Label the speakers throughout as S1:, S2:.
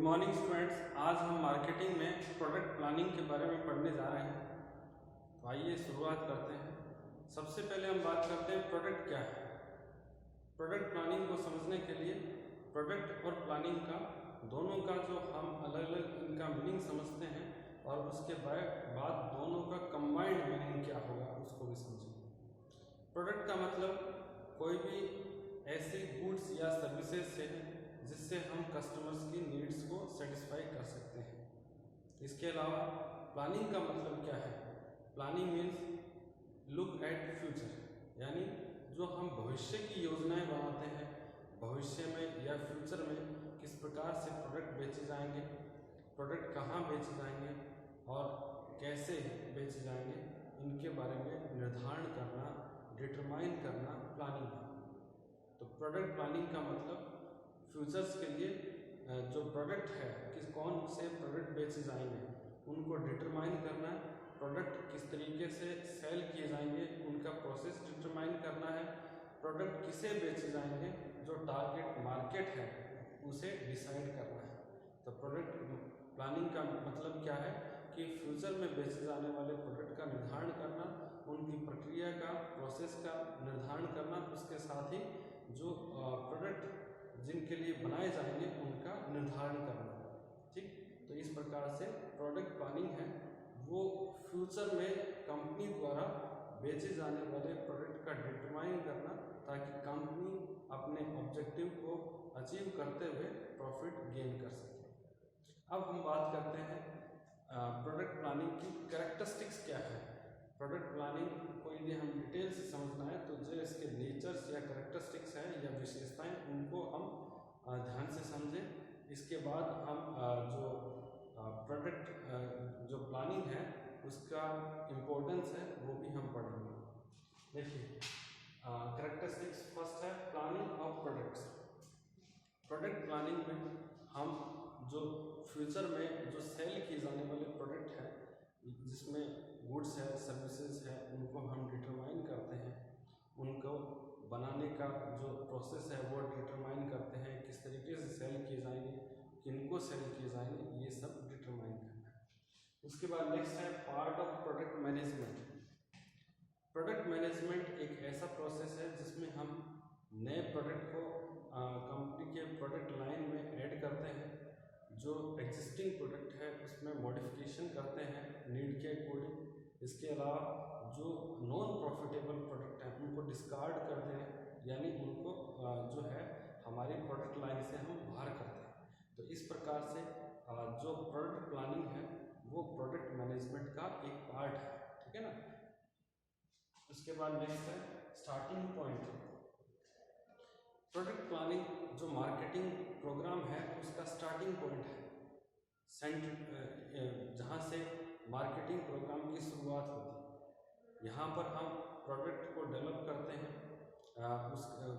S1: Good morning students. आज हम marketing में प्रोडक्ट प्लानिंग के बारे में पढ़ने जा रहे हैं। तो आइए शुरुआत करते हैं। सबसे पहले हम बात करते हैं प्रोडक्ट क्या है। प्रोडक्ट प्लानिंग को समझने के लिए प्रोडक्ट और प्लानिंग का दोनों का जो हम अलग अलग इनका मीनिंग समझते हैं और उसके बाद दोनों का कंबाइंड मीनिंग क्या होगा उसको भी समझेंगे। प्रोडक्ट का मतलब कोई भी ऐसी गुड्स या सर्विसेज से जिससे हम कस्टमर्स की नीड्स को सेटिस्फाई कर सकते हैं। इसके अलावा प्लानिंग का मतलब क्या है। Planning means look at future, यानी जो हम भविष्य की योजनाएं बनाते हैं, भविष्य में या फ्यूचर में किस प्रकार से प्रोडक्ट बेचे जाएंगे, प्रोडक्ट कहाँ बेचे जाएंगे और कैसे बेचे जाएंगे, इनके बारे में निर्धारण करना, डिटरमाइन करना प्लानिंग है। तो प्रोडक्ट प्लानिंग का मतलब फ्यूचर्स के लिए जो प्रोडक्ट है कौन से प्रोडक्ट बेचे जाएंगे उनको डिटरमाइन करना, प्रोडक्ट किस तरीके से सेल किए जाएंगे उनका प्रोसेस डिटरमाइन करना है, प्रोडक्ट किसे बेचे जाएंगे जो टारगेट मार्केट है उसे डिसाइड करना है। तो प्रोडक्ट प्लानिंग का मतलब क्या है कि फ्यूचर में बेचे जाने वाले प्रोडक्ट का निर्धारण करना, उनकी प्रक्रिया का प्रोसेस का निर्धारण करना, उसके साथ ही जो प्रोडक्ट जिनके लिए बनाए जाएंगे उनका निर्धारण करना। ठीक, तो इस प्रकार से प्रोडक्ट प्लानिंग है वो फ्यूचर में कंपनी द्वारा बेचे जाने वाले प्रोडक्ट का डिटरमाइन करना ताकि कंपनी अपने ऑब्जेक्टिव को अचीव करते हुए प्रॉफिट गेन कर सके। अब हम बात करते हैं प्रोडक्ट प्लानिंग की कैरेक्टरिस्टिक्स क्या है। प्रोडक्ट प्लानिंग को यदि हम डिटेल से समझना है तो जो इसके नेचर्स या कैरेक्टरिस्टिक्स हैं या विशेषताएं उनको हम ध्यान से समझें। इसके बाद हम जो प्रोडक्ट जो प्लानिंग है उसका इम्पोर्टेंस है वो भी हम पढ़ेंगे। देखिए कैरेक्टरिस्टिक्स फर्स्ट है planning of products. Product planning में हम जो फ्यूचर में जो सेल किए जाने वाले प्रोडक्ट है जिसमें गुड्स है सर्विसेज है उनको हम डिटरमाइन करते हैं, उनको बनाने का जो प्रोसेस है वो डिटरमाइन करते हैं, किस तरीके से सेल किए जाएंगे, किनको सेल किए जाएंगे, ये सब डिटरमाइन करना है। उसके बाद नेक्स्ट है part of product management. Product management एक ऐसा प्रोसेस है जिसमें हम नए प्रोडक्ट को कंपनी के प्रोडक्ट लाइन में ऐड करते हैं, जो एग्जिस्टिंग प्रोडक्ट है उसमें मॉडिफिकेशन करते हैं नीड के अकॉर्डिंग। इसके अलावा जो नॉन प्रॉफिटेबल प्रोडक्ट हैं उनको डिस्कार्ड करते हैं, यानी उनको जो है हमारी प्रोडक्ट लाइन से हम बाहर करते हैं। तो इस प्रकार से जो प्रोडक्ट प्लानिंग है वो प्रोडक्ट मैनेजमेंट का एक पार्ट है। ठीक है ना। उसके बाद नेक्स्ट है स्टार्टिंग पॉइंट। प्रोडक्ट प्लानिंग जो मार्केटिंग प्रोग्राम है उसका स्टार्टिंग पॉइंट है, जहाँ से मार्केटिंग प्रोग्राम की शुरुआत होती है। यहाँ पर हम प्रोडक्ट को डेवलप करते हैं,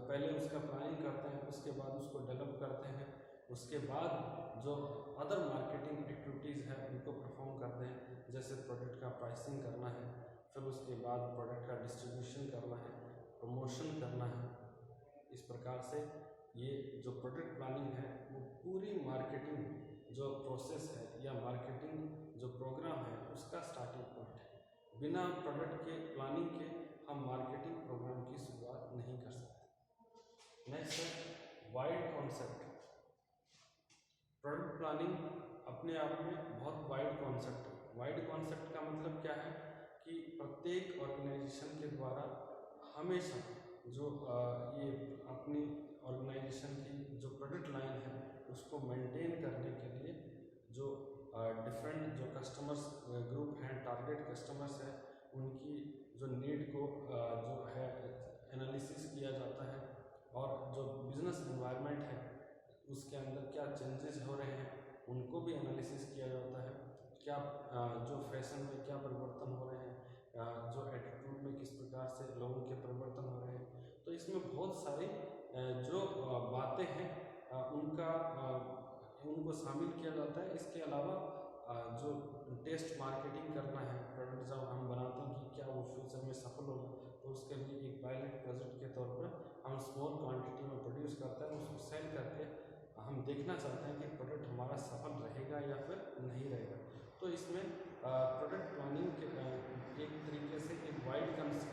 S1: पहले उसका प्लानिंग करते हैं, उसके बाद उसको डेवलप करते हैं, उसके बाद जो अदर मार्केटिंग एक्टिविटीज़ है उनको परफॉर्म करते हैं, जैसे प्रोडक्ट का प्राइसिंग करना है, फिर उसके बाद प्रोडक्ट का डिस्ट्रीब्यूशन करना है, प्रमोशन करना है। इस प्रकार से ये जो प्रोडक्ट प्लानिंग है वो पूरी मार्केटिंग जो प्रोसेस है या मार्केटिंग जो प्रोग्राम है उसका स्टार्टिंग पॉइंट है। बिना प्रोडक्ट के प्लानिंग के हम मार्केटिंग प्रोग्राम की शुरुआत नहीं कर सकते। नेक्स्ट है वाइड कॉन्सेप्ट। प्रोडक्ट प्लानिंग अपने आप में बहुत वाइड कॉन्सेप्ट है। वाइड कॉन्सेप्ट का मतलब क्या है कि प्रत्येक ऑर्गेनाइजेशन के द्वारा हमेशा जो ये अपनी ऑर्गेनाइजेशन की जो प्रोडक्ट लाइन है उसको मेंटेन करने के लिए जो डिफरेंट जो कस्टमर्स ग्रुप हैं, टारगेट कस्टमर्स हैं, उनकी जो नीड को जो है एनालिसिस किया जाता है और जो बिजनेस एनवायरनमेंट है उसके अंदर क्या चेंजेस हो रहे हैं उनको भी एनालिसिस किया जाता है। क्या जो फैशन में क्या परिवर्तन हो रहे हैं, जो एटीट्यूड में किस प्रकार से लोगों के परिवर्तन हो रहे हैं। तो इसमें बहुत सारी जो बातें हैं उनको शामिल किया जाता है। इसके अलावा जो टेस्ट मार्केटिंग करना है, प्रोडक्ट जब हम बनाते हैं कि क्या वो फ्यूचर में सफल होगा, तो उसके लिए एक पायलट प्रोजेक्ट के तौर पर हम स्मॉल क्वांटिटी में प्रोड्यूस करते हैं, उसको सेल करके हम देखना चाहते हैं कि प्रोडक्ट हमारा इसमें प्रोडक्ट प्लानिंग के एक तरीके से एक वाइड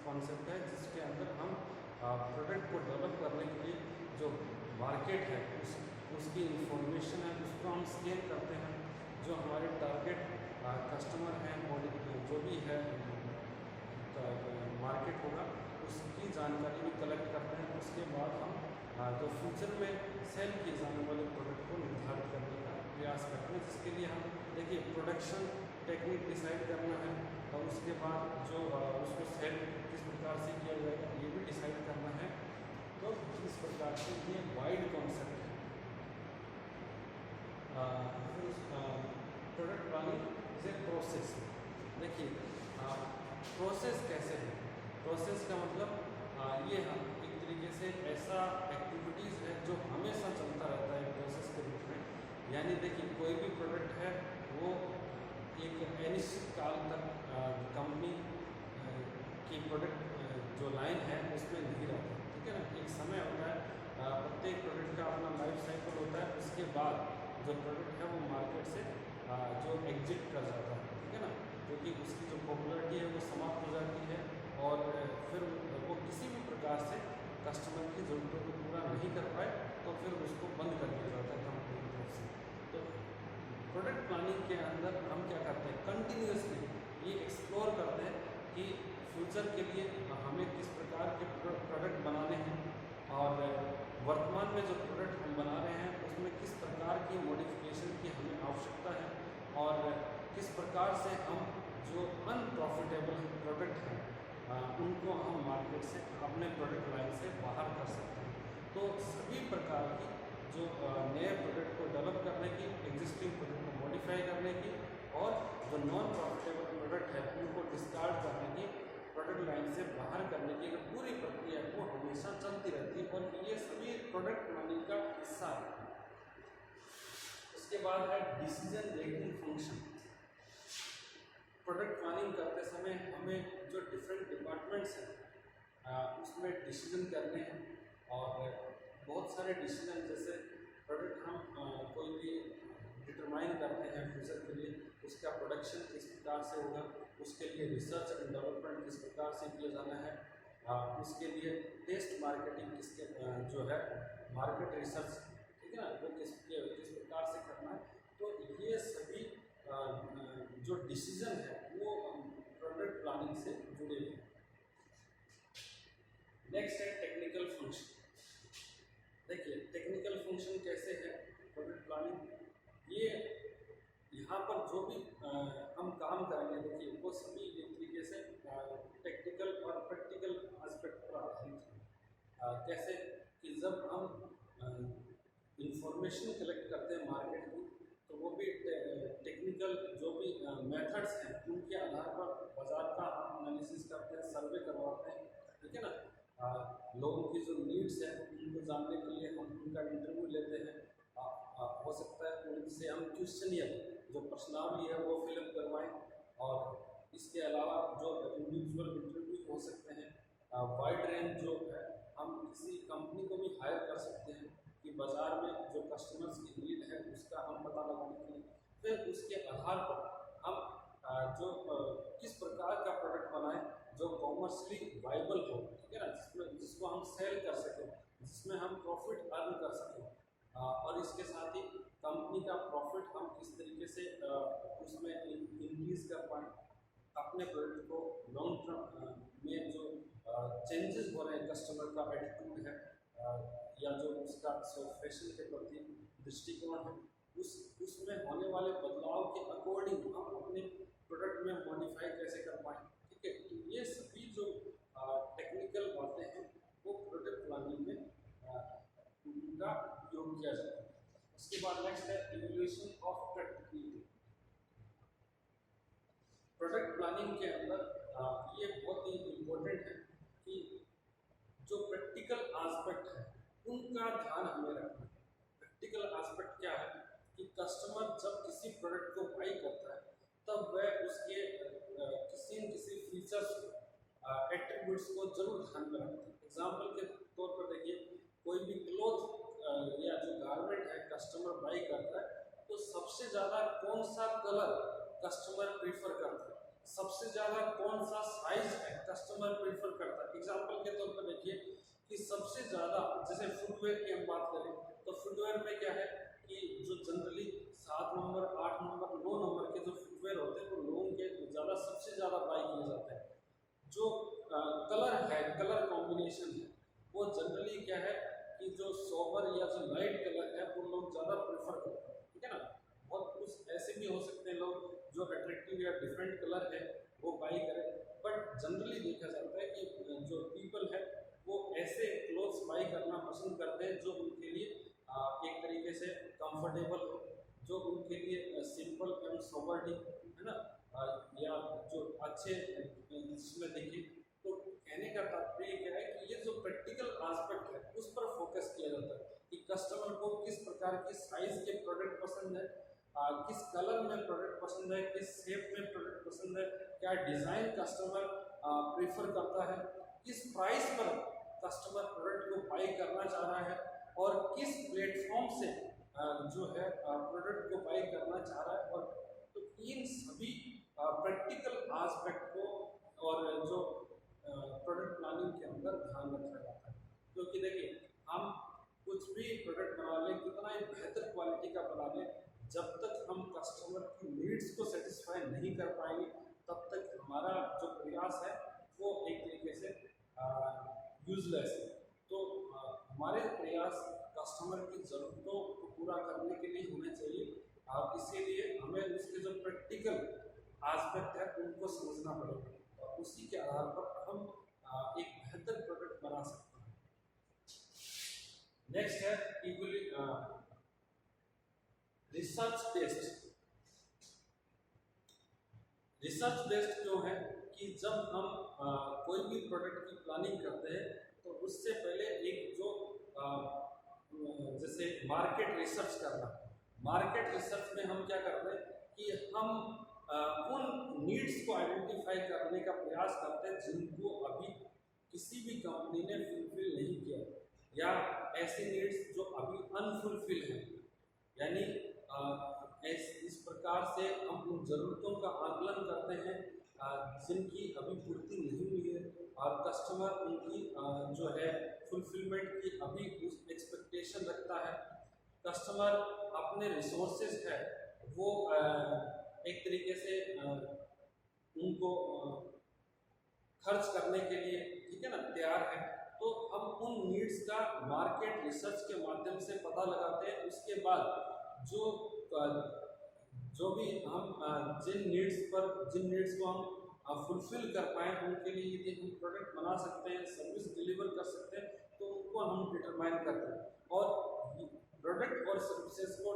S1: कॉन्सेप्ट है जिसके अंदर हम प्रोडक्ट को डेवलप करने के लिए जो मार्केट है उसकी इंफॉर्मेशन है उसको हम स्कैन करते हैं, जो हमारे टारगेट कस्टमर हैं और जो भी है मार्केट होगा उसकी जानकारी भी कलेक्ट करते हैं। उसके बाद हम जो फ्यूचर में सेल किए जाने वाले प्रोडक्ट को निर्धारित करने का प्रयास करते हैं, जिसके लिए हम देखिए प्रोडक्शन टेक्निक डिसाइड करना है और उसके बाद जो उसको सेल किस प्रकार से किया जाएगा ये भी डिसाइड करना है। तो इस प्रकार से ये वाइड कॉन्सेप्ट है। Product planning is a process. देखिए प्रोसेस कैसे है, प्रोसेस का मतलब ये हम एक तरीके से ऐसा एक्टिविटीज़ है जो हमेशा चलता रहता है प्रोसेस के रूप में। यानी देखिए कोई भी प्रोडक्ट है वो एक अनिश्चित काल तक कंपनी की प्रोडक्ट जो लाइन है उसमें नहीं रहता, ठीक है ना। एक समय होता है, प्रत्येक प्रोडक्ट का अपना लाइफ साइकिल होता है। उसके बाद जो प्रोडक्ट है वो मार्केट से जो एग्जिट कर जाता है, ठीक है ना, क्योंकि उसकी जो पॉपुलैरिटी है वो समाप्त हो जाती है और फिर वो किसी भी प्रकार से कस्टमर की ज़रूरतों को पूरा नहीं कर पाए तो फिर उसको बंद कर दिया जाता है कंपनी की तरफ से। तो प्रोडक्ट प्लानिंग के अंदर हम क्या करते हैं, कंटिन्यूसली ये एक्सप्लोर करते हैं कि फ्यूचर के लिए हमें किस प्रकार के प्रोडक्ट बनाने हैं और वर्तमान में जो प्रोडक्ट हम बना रहे हैं उसमें किस प्रकार की मॉडिफिकेशन की हमें आवश्यकता है और किस प्रकार से हम जो अनप्रॉफिटेबल प्रोडक्ट हैं उनको हम मार्केट से अपने प्रोडक्ट लाइन से बाहर कर सकते हैं। तो सभी प्रकार की जो नए प्रोडक्ट को डेवलप करने की, एग्जिस्टिंग प्रोडक्ट को मॉडिफाई करने की और जो नॉन प्रॉफिटेबल प्रोडक्ट है उनको डिस्कार्ड करने की, प्रोडक्ट लाइन से बाहर करने की पूरी प्रक्रिया वो हमेशा चलती रहती है और ये सभी प्रोडक्ट प्लानिंग का हिस्सा है। उसके बाद है decision making function. Product planning करते समय हमें जो डिफरेंट डिपार्टमेंट्स हैं उसमें डिसीजन करने हैं और बहुत सारे डिसीजन, जैसे प्रोडक्ट हम कोई भी डिटरमाइन करते हैं फ्यूचर के लिए, उसका प्रोडक्शन किस प्रकार से होगा, उसके लिए रिसर्च एंड डेवलपमेंट किस प्रकार से किया जाना है, उसके लिए टेस्ट मार्केटिंग किसके जो है मार्केट रिसर्च, ठीक है ना, वो किस प्रकार से करना है। तो ये सभी जो डिसीजन है वो प्रोडक्ट प्लानिंग से जुड़े हुए हैं। नेक्स्ट है टेक्निकल फंक्शन। देखिए टेक्निकल फंक्शन कैसे है प्रोडक्ट प्लानिंग, ये यहाँ पर जो भी हम काम करेंगे देखिए वो सभी एक तरीके से टेक्निकल और प्रैक्टिकल एस्पेक्ट पर आधारित है। कैसे कि जब हम इंफॉर्मेशन कलेक्ट करते हैं मार्केट की तो वो भी टेक्निकल जो भी मेथड्स हैं उनके आधार पर बाजार का हम एनालिसिस करते हैं, सर्वे करवाते हैं, ठीक है ना। लोगों की जो नीड्स है उनको जानने के लिए हम उनका इंटरव्यू लेते हैं। हो सकता है उनसे हम क्वेश्चनियर जो प्रश्नावली है वो फिलअप करवाएं और इसके अलावा जो इंडिविजुअल इंटरव्यू हो सकते हैं, वाइड रेंज जो है हम किसी कंपनी को भी हायर कर सकते हैं कि बाज़ार में जो कस्टमर्स की नीड है उसका हम पता लगाने के लिए, फिर उसके आधार पर हम जो किस प्रकार का प्रोडक्ट बनाएं जो कॉमर्शियली वाइबल हो, ठीक है ना, जिसको हम सेल कर सकें, जिसमें हम प्रॉफिट अर्न कर सकें और इसके साथ ही कंपनी का प्रॉफिट हम किस तरीके से उसमें इंक्रीज कर पाएँ, अपने प्रोडक्ट को लॉन्ग टर्म में जो चेंजेस हो रहे हैं, कस्टमर का एटीट्यूड है या जो उसका फैशन के प्रति दृष्टिकोण है उसमें होने वाले बदलाव के अकॉर्डिंग हम अपने प्रोडक्ट में मॉडिफाई कैसे कर पाएँ, ठीक है। तो ये सभी जो टेक्निकल बातें हैं वो प्रोडक्ट प्लानिंग में उनका उपयोग किया जाता है। उसके बाद नेक्स्ट है evaluation of practicality. Product planning के अंदर ये बहुत ही इम्पोर्टेंट है कि जो प्रैक्टिकल एस्पेक्ट है उनका ध्यान हमें रखना है। प्रैक्टिकल एस्पेक्ट क्या है कि कस्टमर जब किसी प्रोडक्ट को बाई करता है तब वह उसके किसी न किसी फीचर्स एट्रीब्यूट्स को जरूर ध्यान में रखता है। एग्जाम्पल के तौर पर देखिए कोई भी क्लोथ या जो गारमेंट है कस्टमर बाई करता है तो सबसे ज़्यादा कौन सा कलर कस्टमर प्रीफर करता है, सबसे ज़्यादा कौन सा साइज है कस्टमर प्रीफर करता है। एग्जाम्पल के तौर पर देखिए कि सबसे ज़्यादा जैसे फुटवेयर की हम बात करें तो फुटवेयर में क्या है कि जो जनरली 7 नंबर 8 नंबर 9 नंबर के जो फुटवेयर होते हैं वो लोगों के ज़्यादा सबसे ज़्यादा बाई किए जाते हैं। जो कलर है, कलर कॉम्बिनेशन है, वो जनरली क्या है कि जो सोबर या जो लाइट कलर है वो लोग ज़्यादा प्रेफर करते हैं, ठीक है ना। बहुत कुछ ऐसे भी हो सकते हैं लोग जो अट्रैक्टिव या डिफरेंट कलर है वो बाई करें, बट जनरली देखा जाता है कि जो पीपल है वो ऐसे क्लोथ्स बाई करना पसंद करते हैं जो उनके लिए एक तरीके से कंफर्टेबल हो, जो उनके लिए सिंपल एंड सोबर है ना, या जो अच्छे इसमें देखिए। तो कहने का तात्पर्य क्या है कि ये जो प्रैक्टिकल एस्पेक्ट है उस पर फोकस किया जाता है कि कस्टमर को किस प्रकार की साइज के प्रोडक्ट पसंद है, किस कलर में प्रोडक्ट पसंद है, किस शेप में प्रोडक्ट पसंद है, क्या डिज़ाइन कस्टमर प्रेफर करता है, किस प्राइस पर कस्टमर प्रोडक्ट को बाई करना चाह रहा है और किस प्लेटफॉर्म से जो है प्रोडक्ट को बाई करना चाह रहा है। और तो इन सभी प्रैक्टिकल एस्पेक्ट को और जो प्रोडक्ट प्लानिंग के अंदर ध्यान रखा जाता है, क्योंकि देखिए हम कुछ भी प्रोडक्ट बना लें, कितना ही बेहतर क्वालिटी का बना लें, जब तक हम कस्टमर की नीड्स को सेटिस्फाई नहीं कर पाएंगे तब तक हमारा जो प्रयास है वो एक तरीके से यूजलेस है। तो हमारे प्रयास कस्टमर की ज़रूरतों को पूरा करने के लिए होने चाहिए, और इसीलिए हमें उसके जो प्रैक्टिकल एस्पेक्ट है उनको समझना पड़ेगा और उसी के आधार पर हम एक बेहतर प्रोडक्ट बना सकते हैं। नेक्स्ट है equally research based. Research based क्यों है कि जब हम कोई भी प्रोडक्ट की प्लानिंग करते हैं तो उससे पहले एक जो जैसे मार्केट रिसर्च करना, मार्केट रिसर्च में हम क्या करते हैं कि हम उन नीड्स को आइडेंटिफाई करने का प्रयास करते हैं जिनको अभी किसी भी कंपनी ने फुलफिल नहीं किया, या ऐसी नीड्स जो अभी अनफुलफिल हैं, यानी इस प्रकार से हम उन ज़रूरतों का आकलन करते हैं जिनकी अभी पूर्ति नहीं हुई है और कस्टमर उनकी जो है फुलफिलमेंट की अभी उस एक्सपेक्टेशन रखता है। कस्टमर अपने रिसोर्सेज है वो एक तरीके से उनको खर्च करने के लिए, ठीक है ना, तैयार है। तो हम उन नीड्स का मार्केट रिसर्च के माध्यम से पता लगाते हैं। उसके बाद जो भी हम जिन नीड्स को हम फुलफिल कर पाएँ उनके लिए यदि हम प्रोडक्ट बना सकते हैं, सर्विस डिलीवर कर सकते हैं, तो उनको हम डिटरमाइन करते हैं। और प्रोडक्ट और सर्विसेज को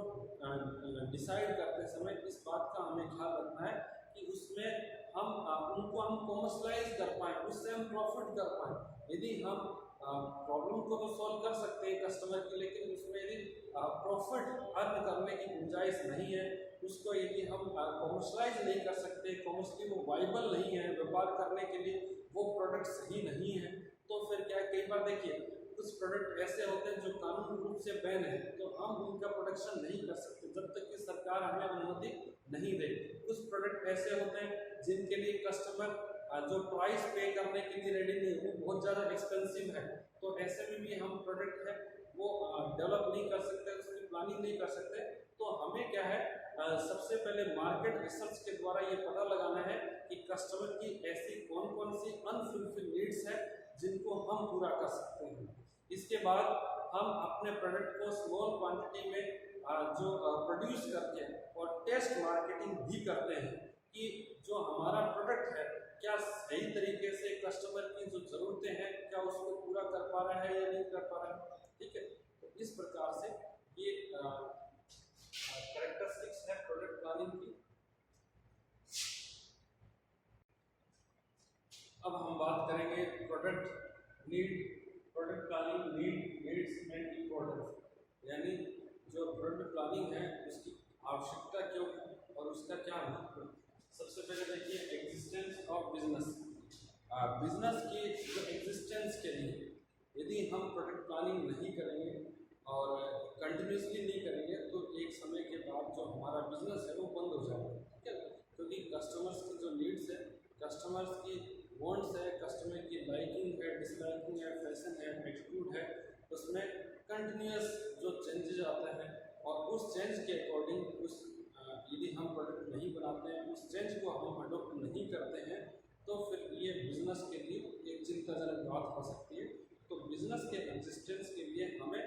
S1: डिसाइड करते समय इस बात का हमें ख्याल रखना है कि उसमें उनको हम कॉमर्शलाइज कर पाएँ, उससे हम प्रॉफिट कर पाएँ। यदि हम प्रॉब्लम को तो सॉल्व कर सकते हैं कस्टमर की, लेकिन उसमें यदि प्रॉफिट अर्न करने की गुंजाइश नहीं है, उसको यदि हम कॉमर्शलाइज नहीं कर सकते, कॉमर्शली वो वाइबल नहीं है व्यापार करने के लिए, वो प्रोडक्ट सही नहीं है, तो फिर क्या है, कई बार देखिए कुछ प्रोडक्ट ऐसे होते हैं जो कानूनी रूप से बैन है, तो हम उनका प्रोडक्शन नहीं कर सकते जब तक कि सरकार हमें अनुमति नहीं दे। कुछ प्रोडक्ट ऐसे होते हैं जिनके लिए कस्टमर जो प्राइस पे करने के लिए रेडी नहीं है, वो बहुत ज़्यादा एक्सपेंसिव है, तो ऐसे में भी हम प्रोडक्ट है वो डेवलप नहीं कर सकते, उसकी प्लानिंग नहीं कर सकते। तो हमें क्या है, सबसे पहले मार्केट रिसर्च के द्वारा ये पता लगाना है कि कस्टमर की ऐसी कौन कौन सी अनफुलफिल नीड्स है जिनको हम पूरा कर सकते हैं। इसके बाद हम अपने प्रोडक्ट को स्मॉल क्वांटिटी में जो प्रोड्यूस करके और टेस्ट मार्केटिंग भी करते हैं कि जो हमारा प्रोडक्ट है क्या सही तरीके से कस्टमर की जो ज़रूरतें हैं क्या उसको पूरा कर पा रहा है या नहीं कर पा रहा है, ठीक है। तो इस प्रकार से ये कैरेक्टरिस्टिक्स है प्रोडक्ट प्लानिंग की। अब हम बात करेंगे product planning needs and importance, यानी जो प्रोडक्ट प्लानिंग है उसकी आवश्यकता क्यों है और उसका क्या महत्व है। सबसे पहले देखिए एग्जिस्टेंस ऑफ बिजनेस। बिजनेस की जो एग्जिस्टेंस के लिए यदि हम प्रोडक्ट प्लानिंग नहीं करेंगे और कंटिन्यूसली नहीं करेंगे तो एक समय के बाद जो हमारा बिजनेस है वो बंद हो जाएगा, ठीक है। कस्टमर्स की जो नीड्स है, कस्टमर्स की वांट्स है, कस्टमर की लाइकिंग है, डिसलाइकिंग है, फैशन है, एटीट्यूड है, उसमें कंटिन्यूस जो चेंजेस आता है और उस चेंज के अकॉर्डिंग उस यदि हम प्रोडक्ट नहीं बनाते हैं, उस चेंज को हम अडोप्ट नहीं करते हैं, तो फिर ये बिजनेस के लिए एक चिंताजनक बात हो सकती है। तो बिजनेस के एग्जिस्टेंस के लिए हमें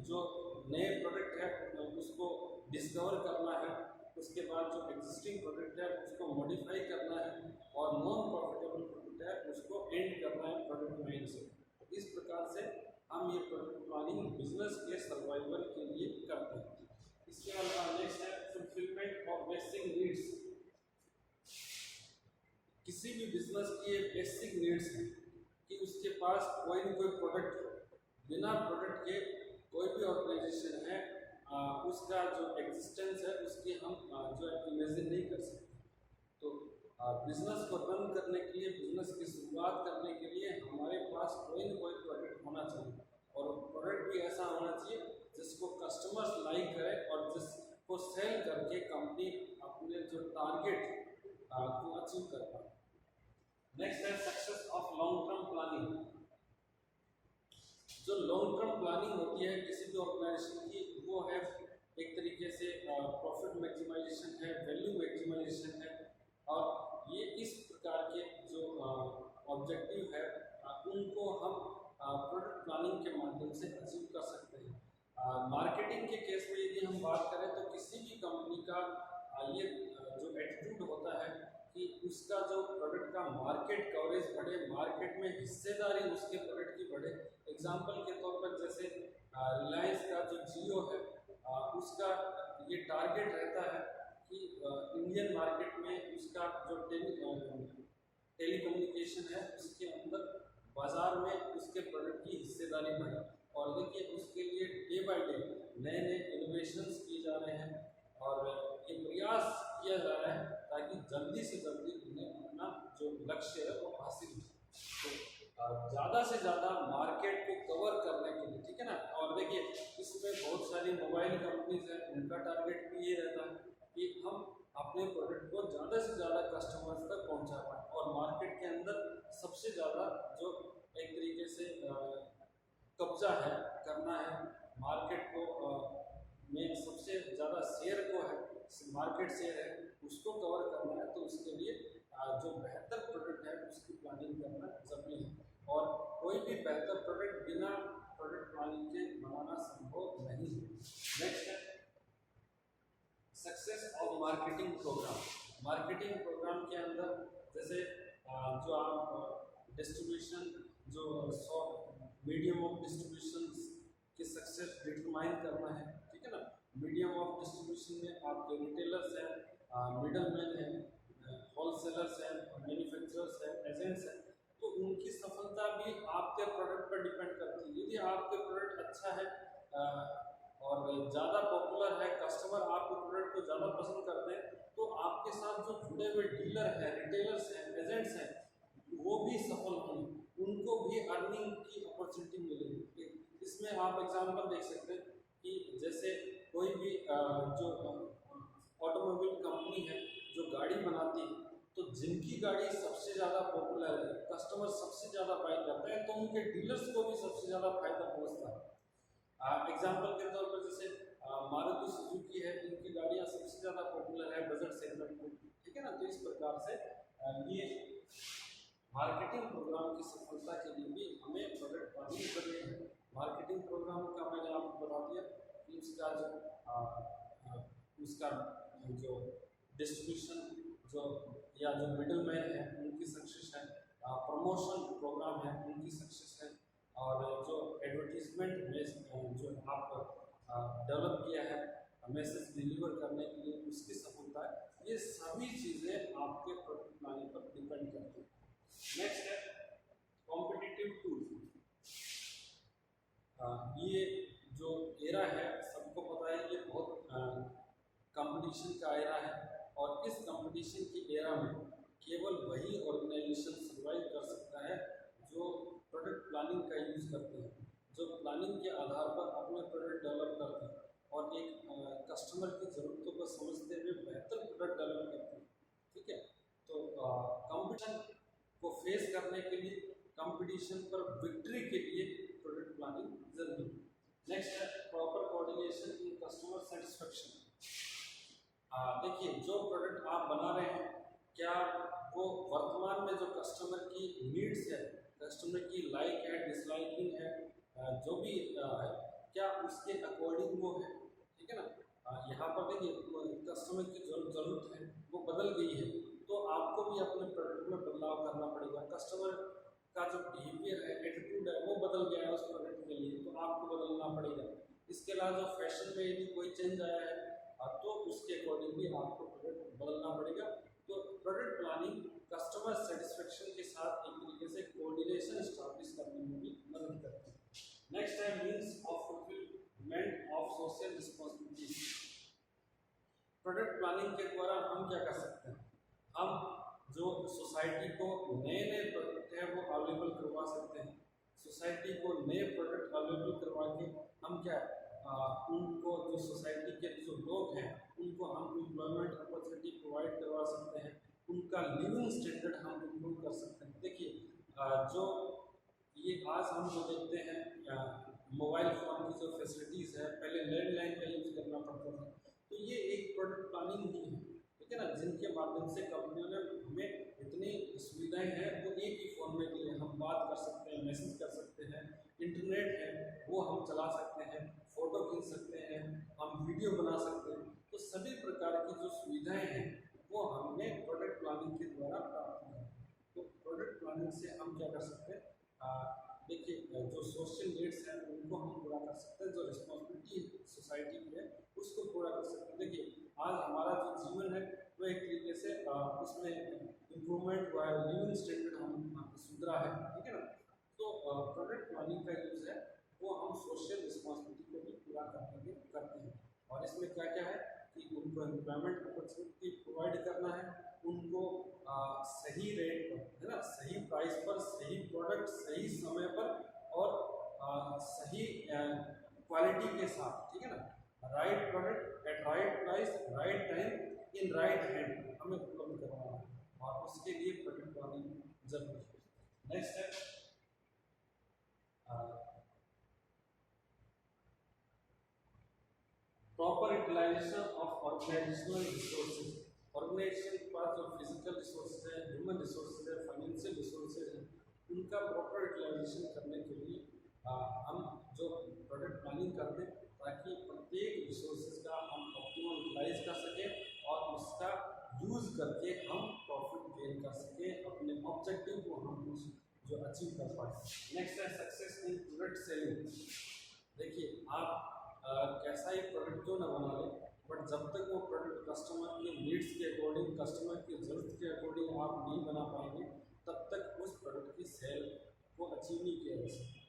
S1: जो नए प्रोडक्ट है उसको डिस्कवर करना है, उसके बाद जो एग्जिस्टिंग प्रोडक्ट है उसको मॉडिफाई करना है और नॉन प्रॉफिटेबल प्रोडक्ट है उसको एंड करना है प्रोडक्ट लाइन से। तो इस प्रकार से हम ये प्रोडक्ट प्लानिंग बिजनेस के सर्वाइवल के लिए करते हैं। इसके अलावा नेक्स्ट है फुलफिलमेंट ऑफ बेसिक नीड्स। किसी भी बिजनेस की एक बेसिक नीड्स है कि उसके पास कोई न कोई प्रोडक्ट हो। बिना प्रोडक्ट के कोई भी ऑर्गेनाइजेशन है उसका जो एग्जिस्टेंस है उसकी हम जो है इमेजिन नहीं कर सकते। तो बिजनेस को रन करने के लिए, बिजनेस की शुरुआत करने के लिए हमारे पास कोई न कोई प्रोडक्ट होना चाहिए और प्रोडक्ट भी ऐसा होना चाहिए जिसको कस्टमर्स लाइक करे और जिसको सेल करके कंपनी अपने जो टारगेट को अचीव कर पाए। नेक्स्ट है success of long term planning. जो लॉन्ग टर्म प्लानिंग होती है किसी भी ऑर्गेनाइजेशन की, वो है एक तरीके से प्रॉफिट मैक्सिमाइजेशन है, वैल्यू मैक्सिमाइजेशन है और ये इस प्रकार के जो ऑब्जेक्टिव है उनको हम प्रोडक्ट प्लानिंग के माध्यम से अचीव कर सकते हैं। मार्केटिंग के केस में यदि हम बात करें तो किसी भी कंपनी का ये जो एटीट्यूड होता है कि उसका जो प्रोडक्ट का मार्केट कवरेज बढ़े, मार्केट में हिस्सेदारी उसके प्रोडक्ट की बढ़े। एग्जांपल के तौर पर जैसे रिलायंस का जो जियो है उसका ये टारगेट रहता है कि इंडियन मार्केट में उसका जो टेलीकम्युनिकेशन है उसके अंदर बाजार में उसके प्रोडक्ट की हिस्सेदारी बढ़े और देखिए उसके लिए डे बाय डे नए नए इनोवेशंस किए जा रहे हैं और ये प्रयास किया जा रहा है ताकि जल्दी से जल्दी उन्हें अपना जो लक्ष्य है वो हासिल हो। तो ज़्यादा से ज़्यादा मार्केट को कवर करने के लिए, ठीक है ना। और देखिए इसमें बहुत सारी मोबाइल कंपनीज हैं, उनका टारगेट भी ये रहता है कि हम अपने प्रोडक्ट को ज़्यादा से ज़्यादा कस्टमर्स तक पहुंचा पाएँ और मार्केट के अंदर सबसे ज़्यादा जो एक तरीके से कब्जा है करना है मार्केट को में सबसे ज़्यादा शेयर को है, मार्केट शेयर है उसको कवर करना है, तो उसके लिए जो बेहतर प्रोडक्ट है उसकी प्लानिंग करना जरूरी है और कोई भी बेहतर प्रोडक्ट बिना प्रोडक्ट प्लानिंग के बनाना संभव नहीं है। नेक्स्ट है success of marketing programme. Marketing programme के अंदर जैसे जो आप डिस्ट्रीब्यूशन जो मीडियम ऑफ डिस्ट्रीब्यूशन की सक्सेस डिटरमाइन करना है, ठीक है ना। मीडियम ऑफ डिस्ट्रीब्यूशन में आपके रिटेलर्स हैं, मिडल मैन हैं, होलसेलर्स हैं, मैन्युफैक्चरर्स हैं, एजेंट्स हैं, तो उनकी सफलता भी आपके प्रोडक्ट पर डिपेंड करती है। यदि आपके प्रोडक्ट अच्छा है और ज़्यादा पॉपुलर है, कस्टमर आपके प्रोडक्ट को ज़्यादा पसंद करते हैं, तो आपके साथ जो जुड़े हुए डीलर हैं, रिटेलर्स हैं, एजेंट्स हैं, वो भी सफल होंगे, उनको भी अर्निंग की अपॉर्चुनिटी मिलेगी। इसमें आप एग्जांपल देख सकते हैं कि जैसे कोई भी जो ऑटोमोबाइल कंपनी है जो गाड़ी बनाती है, तो जिनकी गाड़ी सबसे ज़्यादा पॉपुलर है, कस्टमर सबसे ज़्यादा बाय करते हैं, तो उनके डीलर्स को भी सबसे ज़्यादा फायदा पहुँचता है। एग्जांपल के तौर पर जैसे मारुति सुजुकी है, इनकी गाड़ियाँ सबसे ज़्यादा पॉपुलर है बजट सेगमेंट में, ठीक है ना। तो इस प्रकार से ये मार्केटिंग प्रोग्राम की सफलता के लिए भी हमें प्रोडक्ट प्लानिंग करनी है। मार्केटिंग प्रोग्राम का मैंने आपको बता दिया कि उसका जो डिस्ट्रीब्यूशन जो या जो मिडल मैन है उनकी सक्सेस है, प्रमोशन प्रोग्राम है उनकी सक्सेस है और जो एडवर्टीजमेंट में जो आप डेवलप किया है मैसेज डिलीवर करने के लिए उसकी सफलता है, ये सभी चीज़ें आपके प्रोडक्ट प्लानिंग पर डिपेंड करती हैं। नेक्स्ट है कॉम्पिटिटिव टूल। ये जो एरा है सबको पता है ये बहुत कंपटीशन का एरा है और इस कंपटीशन की एरा में केवल वही ऑर्गेनाइजेशन सर्वाइव कर सकता है जो प्रोडक्ट प्लानिंग का यूज़ करते हैं, जो प्लानिंग के आधार पर अपने प्रोडक्ट डेवलप करते हैं और एक कस्टमर की ज़रूरतों को समझते हुए बेहतर प्रोडक्ट डेवलप करते हैं, ठीक है। कंपटीशन को फेस करने के लिए, कंपटीशन पर विक्ट्री के लिए प्रोडक्ट प्लानिंग जरूरी है। नेक्स्ट है proper coordination in customer satisfaction. देखिए, जो प्रोडक्ट आप बना रहे हैं, क्या वो वर्तमान में जो कस्टमर की नीड्स है, कस्टमर की लाइक है, डिसलाइकिंग है, जो भी है, क्या उसके अकॉर्डिंग वो है, ठीक है ना। यहाँ पर देखिए कस्टमर की जो ज़रूरत है वो बदल गई है, तो आपको भी अपने प्रोडक्ट में बदलाव करना पड़ेगा। कस्टमर का जो बिहेवियर है, एटीट्यूड है, वो बदल गया है उस प्रोडक्ट के लिए, तो आपको बदलना पड़ेगा। इसके अलावा जो फैशन में यदि कोई चेंज आया है तो उसके अकॉर्डिंग भी आपको प्रोडक्ट बदलना पड़ेगा। तो प्रोडक्ट प्लानिंग कस्टमर सेटिस्फेक्शन के साथ एक तरीके से कोऑर्डिनेशन एस्टैब्लिश करने में भी मदद करती है। नेक्स्ट है means of fulfilment of social responsibilities. Product planning के द्वारा हम क्या कर सकते हैं, हम जो सोसाइटी को नए नए प्रोडक्ट है वो अवेलेबल करवा सकते हैं। सोसाइटी को नए प्रोडक्ट अवेलेबल करवा के हम क्या उनको, जो सोसाइटी के जो लोग हैं, उनको हम एम्प्लॉयमेंट अपॉर्चुनिटी प्रोवाइड करवा सकते हैं, उनका लिविंग स्टैंडर्ड हम इम्प्रूव कर सकते हैं। देखिए जो ये आज हम जो देखते हैं मोबाइल फ़ोन की जो फैसिलिटीज़ है, पहले लैंडलाइन का यूज़ करना पड़ता था, तो ये एक प्रोडक्ट प्लानिंग ही है, ठीक है ना, जिनके माध्यम से कंपनियों ने हमें इतनी सुविधाएं हैं वो एक ही फ़ोन में दी है। हम बात कर सकते हैं, मैसेज कर सकते हैं, इंटरनेट है वो हम चला सकते हैं, फ़ोटो खींच सकते हैं, हम वीडियो बना सकते हैं। तो सभी प्रकार की जो सुविधाएं हैं वो हमने प्रोडक्ट प्लानिंग के द्वारा प्राप्त की है। तो प्रोडक्ट प्लानिंग से हम क्या कर सकते हैं, देखिए जो सोशल नीड्स हैं उनको हम पूरा कर सकते हैं, जो रिस्पॉन्सिबिलिटी सोसाइटी की है उसको पूरा कर सकते हैं। देखिए आज हमारा जो जीवन है वो एक तरीके से उसमें इम्प्रूवमेंट हुआ है, लिविंग स्टैंडर्ड हम सुधरा है, ठीक है ना। तो प्रोडक्ट प्लानिंग का यूज़ है वो हम सोशल रिस्पॉन्सिबिलिटी को भी पूरा करने के करते हैं। और इसमें क्या क्या है कि उनको एम्प्लॉयमेंट अपॉर्चुनिटी प्रोवाइड करना है, उनको सही रेट पर, है ना, सही प्राइस पर, सही प्रोडक्ट सही समय पर और सही क्वालिटी के साथ, ठीक है ना, right product at right price, right time, in right hand हमें उपलब्ध करवाना है, और उसके लिए प्रोडक्ट प्लानिंग जरूरी है। नेक्स्ट है proper utilisation of organisational resources. Organisation के पास जो फिजिकल रिसोर्सेज है, ह्यूमन रिसोर्सेज है, फाइनेंशियल रिसोर्सेज है, उनका प्रॉपर यूटिलाइजेशन करने के लिए हम जो प्रोडक्ट प्लानिंग करते हैं, ताकि प्रत्येक रिसोर्सेज का हम ऑप्टिमम यूटिलाइज कर सकें और उसका यूज़ करके हम प्रॉफिट गेन कर सकें, अपने ऑब्जेक्टिव को हम जो अचीव कर पाए। नेक्स्ट है सक्सेस इन प्रोडक्ट सेलिंग। देखिए आप कैसा ही प्रोडक्ट क्यों ना बना ले, बट जब तक वो प्रोडक्ट कस्टमर के नीड्स के अकॉर्डिंग, कस्टमर की ज़रूरत के अकॉर्डिंग आप नहीं बना पाएंगे, तब तक उस प्रोडक्ट की सेल को अचीव नहीं किया जा सकता।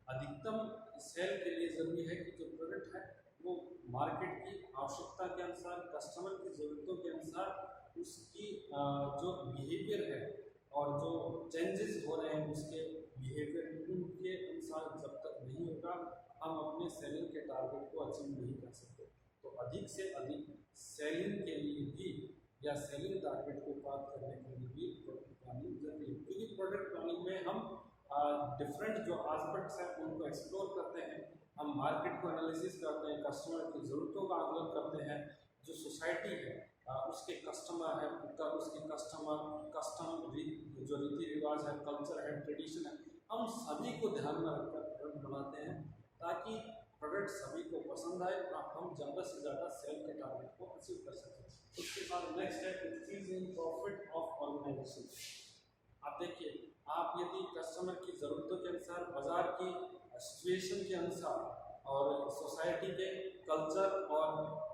S1: अधिकतम सेल के लिए ज़रूरी है कि जो प्रोडक्ट है वो मार्केट की आवश्यकता के अनुसार, कस्टमर की ज़रूरतों के अनुसार, उसकी जो बिहेवियर है और जो चेंजेस हो रहे हैं उसके बिहेवियर, उनके अनुसार जब तक नहीं होगा हम अपने सेलिंग के टारगेट को अचीव नहीं कर सकते। तो अधिक से अधिक सेलिंग के लिए भी या सेलिंग टारगेट को प्राप्त करने के लिए भी प्रोडक्ट प्लानिंग जरूरी है, क्योंकि प्रोडक्ट प्लानिंग में हम डिफरेंट जो एस्पेक्ट्स हैं उनको एक्सप्लोर करते हैं, हम मार्केट को एनालिसिस करते हैं, कस्टमर की ज़रूरतों का आकलन करते हैं, जो सोसाइटी है उसके कस्टमर है, उसके कस्टम जो रीति रिवाज है, कल्चर है, ट्रेडिशन है, हम सभी को ध्यान में रखकर प्रोडक्ट बनाते हैं ताकि प्रोडक्ट सभी को पसंद आए और हम ज़्यादा से ज़्यादा सेल के टारगेट को अचीव कर सकें। उसके बाद नेक्स्ट है increase in profit of organisation. आप देखिए, आप यदि कस्टमर की ज़रूरतों के अनुसार, बाज़ार की सिचुएशन के अनुसार और सोसाइटी के कल्चर और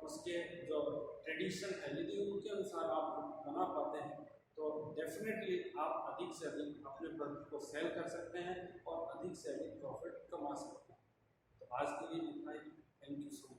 S1: उसके जो ट्रेडिशन है, यदि उनके अनुसार आप बना पाते हैं तो डेफिनेटली आप अधिक से अधिक अपने प्रोडक्ट को सेल कर सकते हैं और अधिक से अधिक प्रॉफिट कमा सकते हैं। तो आज के लिए इतना ही। Thank you so much.